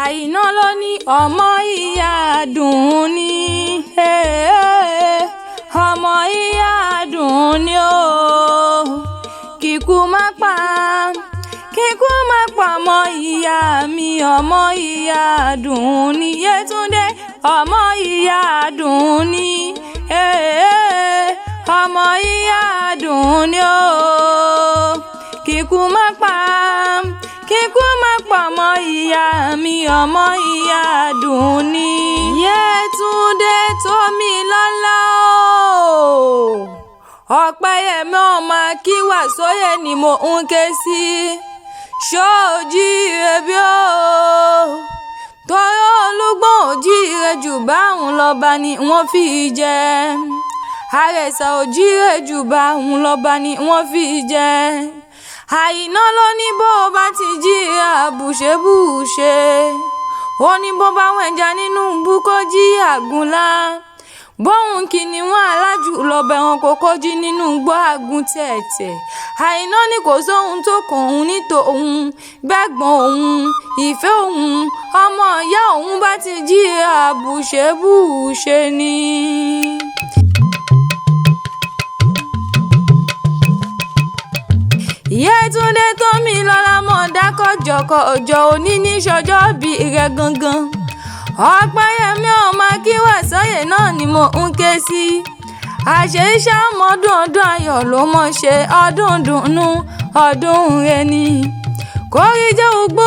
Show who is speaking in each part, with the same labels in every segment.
Speaker 1: Àìná ló ní ọmọ ìyá Àdùnní, ọmọ ìyá Àdùnní o. Kíkú má pa ọmọ ìyá mi, ọmọ ìyá Àdùnní. Yétúndé ọmọ ìyá Àdùnní, ọmọ ìyá Àdùnní o. Kíkú má pa ọmọ ìyá mi, ọmọ ìyá Àdùnní. Yétúndé Tómilọ́lá o. Ọpẹ́yẹmí ọmọ Akínwàsóyè ni mo ń ké sí. Ṣó jíire bí o? Torí Olúgbọ́n ò jíire jù báhun lọ́ba ni wọ́n fi jẹ. Àrẹ̀sà ò jíire jù báhun lọ́ba ni wọ́n fi jẹ. Àìná ló ní bó bá ti jíire àbùṣebùṣe. Ó ní bó bá wẹ̀jà nínú ibú kó jí àgúnlá. Bóhun kìnìún alájù lọ́bẹ̀ wọn kò kójí nínú igbó àgùn tẹ̀tẹ̀. Àìná ní kò sóhun tó kàn òun ní tòun, bẹ́gbọ́n òun, ìfẹ́ òun, ọmọ ìyá òun bá ti jí àbùṣebùṣe ni. Yétúndé Tómilọ́lá mọ̀ dákọ̀jọ̀kọ̀jọ̀ òní ní ṣọjọ́ bí rẹ̀ gangan. Ọpẹ́yẹmí ọmọ Akínwàsóyè náà ni mo ń ké sí. Àṣeyíṣẹ́ ọmọdún ọdún ayọ̀ ló mọ̀ ṣe, ọdún dùnnú ọdún rẹ ni. Kóríjẹ́ ògbó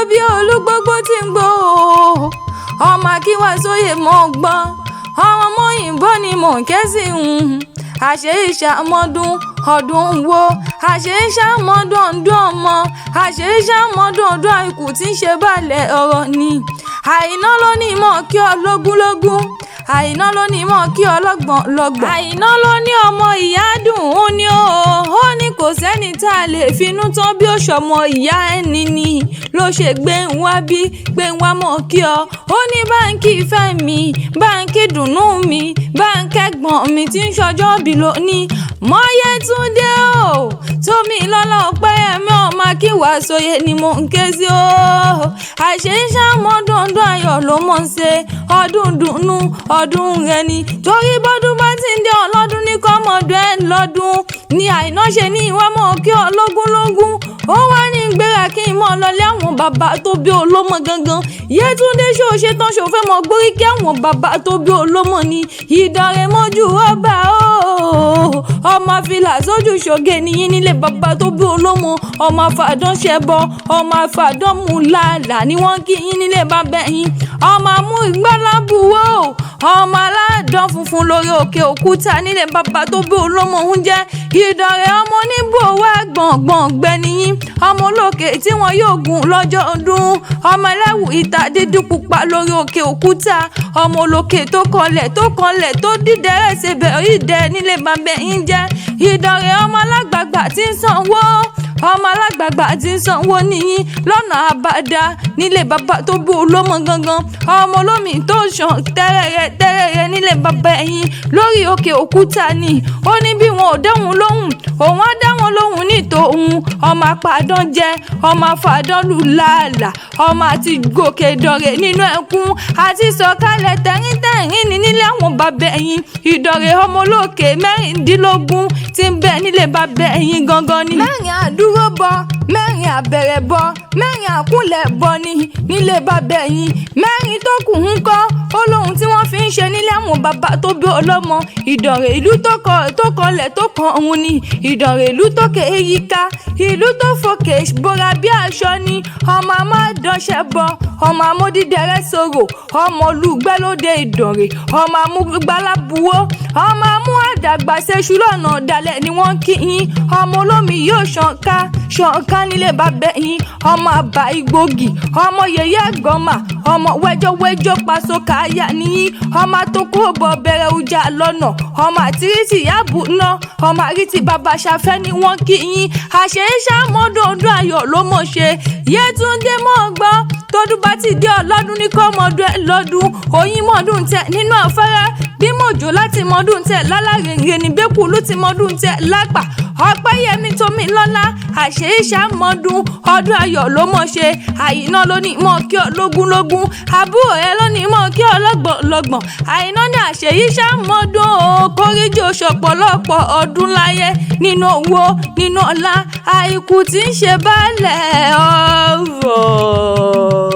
Speaker 1: bí olúgbógbó tí ń gbó. Ọmọ Akínwàsóyè mọ̀ gbọ́, ọmọ òyìnbó ni mò ń ké sí. Àṣeyíṣẹ́ ọmọdún ọdún wo, àṣeyíṣẹ́ ọmọdún ọdún ọmọ, àṣeyíṣẹ́ ọmọdún ọdún àìkú tí ń ṣe balẹ̀ ọ̀rọ̀ ni. Àìná ló ní mọ̀ kí ọ lógúnlógún, Àìná ló ní mọ̀ kí ọ lọ́gbọ̀nlọ́gbọ̀n. Àìná ló ní ọmọ ìyá Àdùnní o. Ó ní kò sẹ́ni tá a lè finú tán bí ó ṣọmọ ìyá ẹni ni. Ló ṣe gbé ń wá bí gbé ń wá mọ̀ kí ọ. Ó ní báńkì ìfẹ́ mi, báńkì dùnnú mi, báńkì ẹ̀gbọ́n mi tí ń ṣọjọ́ bí lónìí. Mọ́ Yétúndé o. Tómilọ́lá Ọpẹ́yẹmí ọmọ Akínwàsóyè ni mo ń ké sí o. Àṣeyíṣẹ́ ọmọdún ọdún ayọ̀ ló mọ̀ ṣe, ọdún dùnnú ọdún rẹ ni. Torí bọ́dún bá ti ń dé ọlọ́dún ní kọ́mọdún ẹ̀ lọ́dún ni Àìná ṣe ní ìwà mọ̀ kí ọ lógúnlógún. Ó wá ní gbéra kí n mọ̀ lọlé àwọn bàbá tó bí olómọ gangan. Yétúndé ṣó ṣe tán ṣó fẹ́ mọ gbórí kí àwọn bàbá tó bí olómọ ni. Ìdànrè mọ́jú ọba o. Ọmọ fìlà sójú ṣoge nìyí nílé bàbá tó bí olómọ. Ọmọ àfàdán ṣẹbọ, ọmọ àfàdán mú làálà ni wọ́n kí yín nílé bàbá yín. Ọmọ amú ìgbàlábùwò, ọmọ aládán funfun lórí òkè òkúta nílé bàbá tó bí olómọ ń jẹ́. Ìdànrè ọmọ oníbò wá gbọ̀ngbọ̀n gbẹ̀nìyí. Ọmọ olókè tí wọn yóò gùn lọ́jọ́ ọdún. Ọmọ ẹlẹ́wù ìta dídú pupa lórí òkè òkúta. Ọmọ olókè tó kanlẹ̀ tó dídẹ́rẹ́ ṣe bẹ̀rẹ̀ ìdẹ nílé bàbá yín jẹ́. Ìdànrè ọmọ alágbàgbà tí ń sanwó, ọmọ alágbàgbà tí ń sanwó nìyí lọ́nà àbàdà nílé bàbá tó bí olómọ gangan. Ọmọ olómi tó ṣàn tẹ́rẹ̀rẹ̀ nílé bàbá ẹ̀yìn lórí òkè òkúta ni. Ó ní bí wọn ò dáhùn lóhùn, òun á dá wọn lóhùn ní tòun. Ọmọ àpàdán jẹ, ọmọ àfàdán lù làálà, ọmọ àti gòkè dọ̀rẹ̀ nínú ẹkún àti sọ̀kalẹ̀ tẹ̀ríntẹ̀rín ní nílé àwọn bàbá ẹ̀yìn. Ìdànrè ọmọ olókè mẹ́rìndínlógún tí ń bẹ nílé bàbá ẹ̀yìn gangan ni. Mẹ́rin àdúró bọ, mẹ́rin àbẹ̀rẹ̀ bọ, mẹ́rin àkúnlẹ̀ bọ ni nílé bàbá ẹ̀yìn. Mẹ́rin tó kù ń kọ́ ó lóhun tí wọ́n fi ń ṣe nílé àwọn bàbá tó bí ọlọ́mọ. Ìdànrè ìlú tó kanlẹ̀ tó kan òun ni. Ìdànrè ìlú tó kè é yíká, ìlú tó fòkè bora bí aṣọ ni. Ọmọ amádánṣẹ́ bọ, ọmọ amódídẹrẹ́ sọ̀rọ̀, ọmọ olùgbẹ́lódé Ìdànrè, ọmọ amúgbàlábùwò, ọmọ amú àdàgbà ṣeṣu lọ́nà ọ̀dàlẹ̀ ni wọ́n kí yín. Ọmọ olómi yóò ṣànká nílé bàbá yín. Ọmọ àbá igbógi, ọmọ yẹyẹ gọ́mà, ọmọ wẹ́jọ́wẹ́jọ́ paṣọkà àyà nìyí. Ọmọ àtòkò bọ̀ bẹ̀rẹ̀ ọjà lọ́nà, ọmọ àtìrìtì yàbù náà, ọmọ àrìtì bàbá ṣàfẹ́ ni wọ́n kí yín. Àṣeyíṣẹ́ ọmọdún ọdún ayọ̀ ló mọ̀ ṣe. Yétúndé mọ̀ gbọ́ tó tọdún bá ti dé ọlọ́dún ní kọ́ mọ́dún ẹ lọ́dún oyin mọ́dún tẹ nínú afárá bí mọ̀jò láti mọ́dún tẹ lálàrèǹrè ní bẹ́kù ló ti mọ́dún tẹ lápá Ọpẹ́yẹmí Tómilọ́lá àṣeyíṣà mọ́dún ọdún ayọ̀ ló mọ̀ ṣe Àyìnà ló ní mọ̀ kí ọ lógúnlógún àbúrò ẹ ló ní mọ̀ kí ọ lọ́gbọ̀nlọ́gbọ̀n Àyìnà ní àṣeyíṣà mọ́dún kórìjì oṣọ̀pọ̀lọpọ̀ ọdún láyé nínú owó nínú ọlá àìkú tí ń ṣe baálẹ̀ ọrọ̀.